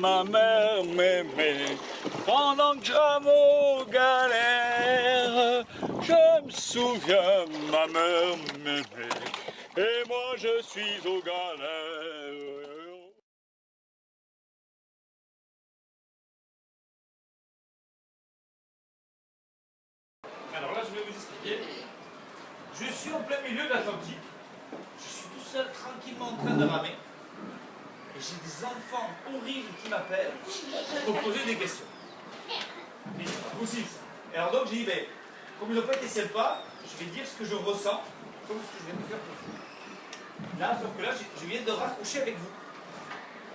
ma mère m'aimait. Pendant que j'aime galère, je me souviens, ma mère m'aimait. Et moi je suis aux galères. Alors là, je vais vous expliquer. Je suis en plein milieu de l'Atlantique. Je suis tout seul, tranquillement en train de ramer. Et j'ai des enfants horribles qui m'appellent pour poser des questions. Mais c'est pas possible ça. Et alors donc j'ai dit, ben, comme ils n'ont pas été sympas, je vais dire ce que je ressens, comme ce que je viens de faire pour vous. Là, sauf que là, je viens de raccrocher avec vous.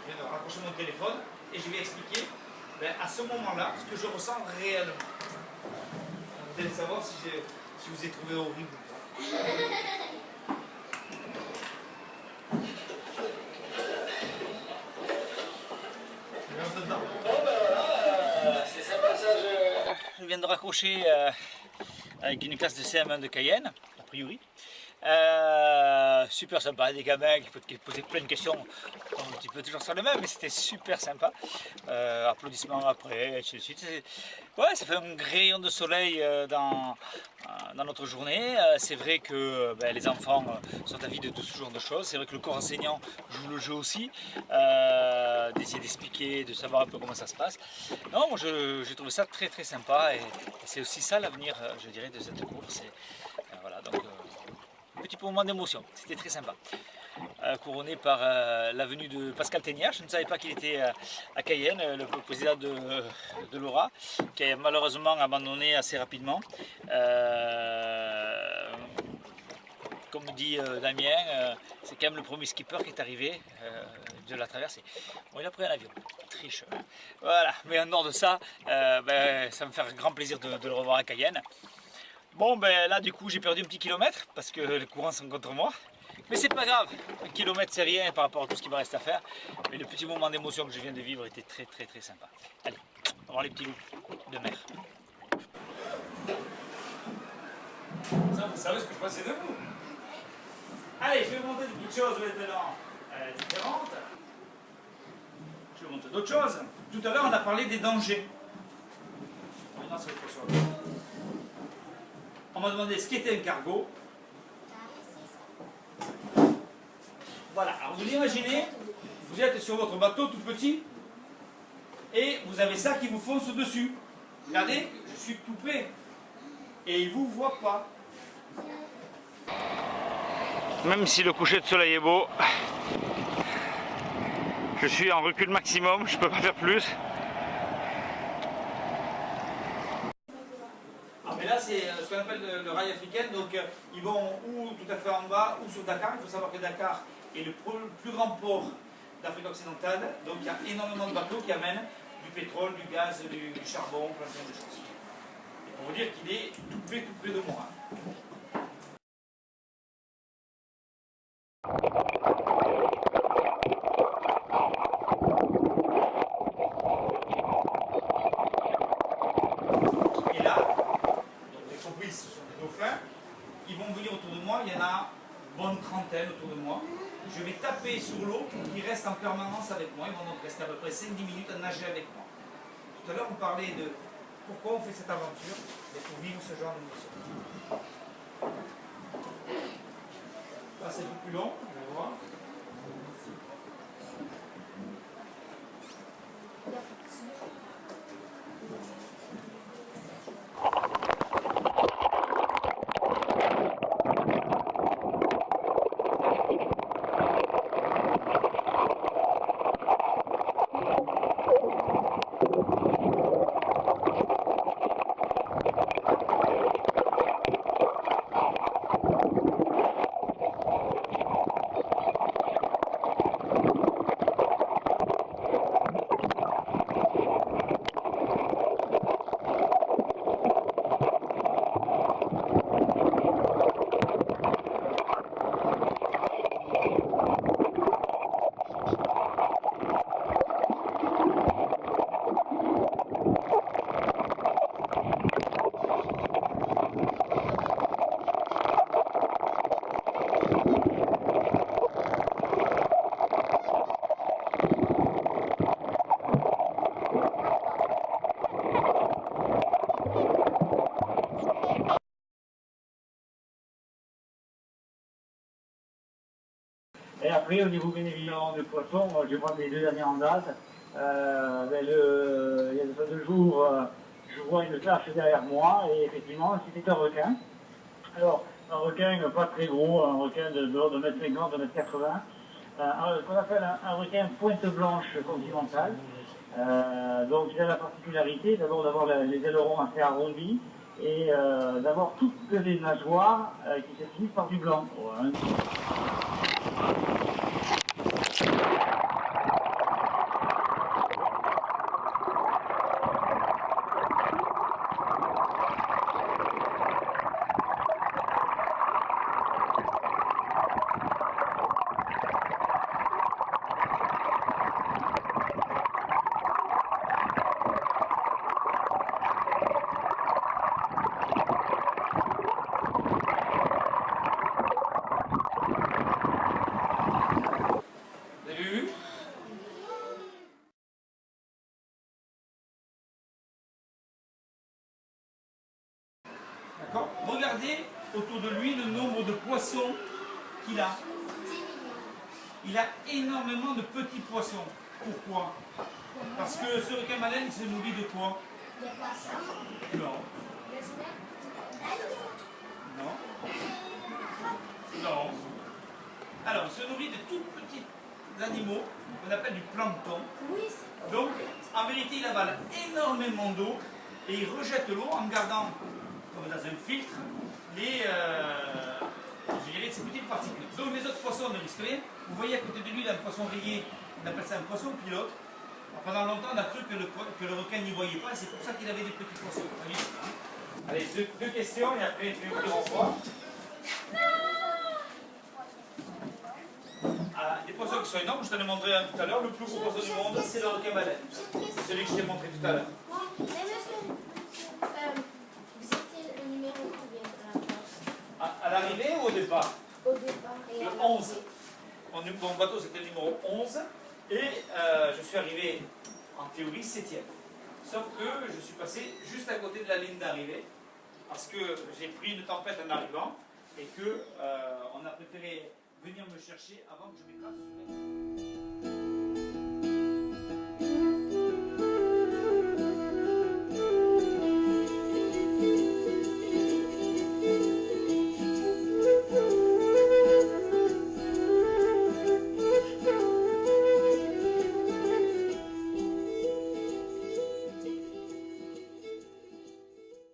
Je viens de raccrocher mon téléphone et je vais expliquer, ben, à ce moment-là, ce que je ressens réellement. Vous allez savoir si je vous ai trouvé horrible ou pas. C'est sympa ça, je viens de raccrocher avec une classe de CM1 de Cayenne, a priori. Super sympa, des gamins qui posaient plein de questions, un petit peu toujours sur le même, mais c'était super sympa. Applaudissements après, et ainsi de suite. Ouais, ça fait un rayon de soleil dans notre journée. C'est vrai que les enfants sont avis de tout ce genre de choses. C'est vrai que le corps enseignant joue le jeu aussi, d'essayer d'expliquer, de savoir un peu comment ça se passe. Non, moi j'ai trouvé ça très très sympa et c'est aussi ça l'avenir, je dirais, de cette course. Voilà, donc petit moment d'émotion, c'était très sympa. Couronné par la venue de Pascal Teignard. Je ne savais pas qu'il était à Cayenne, le président de l'Aura, qui a malheureusement abandonné assez rapidement. Comme dit Damien, c'est quand même le premier skipper qui est arrivé de la traversée. Bon, il a pris un avion, triche. Voilà, mais en dehors de ça, ça me fait grand plaisir de le revoir à Cayenne. Bon, là du coup j'ai perdu un petit kilomètre parce que les courants sont contre moi. Mais c'est pas grave, un kilomètre c'est rien par rapport à tout ce qui me reste à faire. Mais le petit moment d'émotion que je viens de vivre était très très très sympa. Allez, on va voir les petits loups de mer. Ça, vous savez ce que je pensais de vous. Allez, je vais vous montrer des petites choses maintenant différentes. Je vais vous montrer d'autres choses. Tout à l'heure on a parlé des dangers. Maintenant c'est autre chose. On m'a demandé ce qu'était un cargo. Voilà, alors vous imaginez, vous êtes sur votre bateau tout petit et vous avez ça qui vous fonce dessus. Regardez, je suis tout près et il ne vous voit pas. Même si le coucher de soleil est beau, je suis en recul maximum, je ne peux pas faire plus. Mais là, c'est ce qu'on appelle le rail africain, donc ils vont ou tout à fait en bas ou sur Dakar. Il faut savoir que Dakar est le plus grand port d'Afrique occidentale, donc il y a énormément de bateaux qui amènent du pétrole, du gaz, du charbon, plein de choses. Et pour vous dire qu'il est tout près de moi. Et là, ce sont des dauphins, ils vont venir autour de moi, il y en a une bonne trentaine autour de moi. Je vais taper sur l'eau, ils restent en permanence avec moi, ils vont donc rester à peu près 5-10 minutes à nager avec moi. Tout à l'heure on parlait de pourquoi on fait cette aventure, et pour vivre ce genre d'émotion. Là c'est un peu plus long, vous allez voir. après, au niveau bien évidemment du poisson, je vois les 2 derniers en date. Il y a 2 jours, je vois une tache derrière moi et effectivement, c'était un requin. Alors, un requin pas très gros, un requin de 1,50 m, 1,80 m. Ce qu'on appelle un requin pointe blanche continentale. Donc il a la particularité d'abord d'avoir les ailerons assez arrondis et d'avoir toutes les nageoires qui se finissent par du blanc. Ouais. D'accord. Regardez autour de lui le nombre de poissons qu'il a. Il a énormément de petits poissons. Pourquoi? Parce que ce requin-baleine, il se nourrit de quoi? Des poissons. Non. Des snacks. Non. Non. Alors, il se nourrit de tout petits animaux qu'on appelle du plancton. Oui, Donc, en vérité, il avale énormément d'eau et il rejette l'eau en gardant, comme dans un filtre, je dirais, ces petites particules. Donc, les autres poissons ne risquent rien. Vous voyez à côté de lui, il a un poisson rayé, on appelle ça un poisson pilote. Alors, pendant longtemps, on a cru que le requin n'y voyait pas et c'est pour ça qu'il avait des petits poissons. Allez, deux questions et après, je vais vous dire au revoir. Des poissons qui sont énormes, je t'en ai montré un tout à l'heure. Le plus gros poisson du monde, c'est le requin-baleine. C'est celui que je t'ai montré tout à l'heure. Mais monsieur, vous étiez le numéro combien de la place? À l'arrivée ou au départ? Au départ. Et Le à 11. Mon bateau, c'était le numéro 11. Et je suis arrivé, en théorie, 7e. Sauf que je suis passé juste à côté de la ligne d'arrivée. Parce que j'ai pris une tempête en arrivant. Et qu'on a préféré venir me chercher avant que je m'écrase sur elle.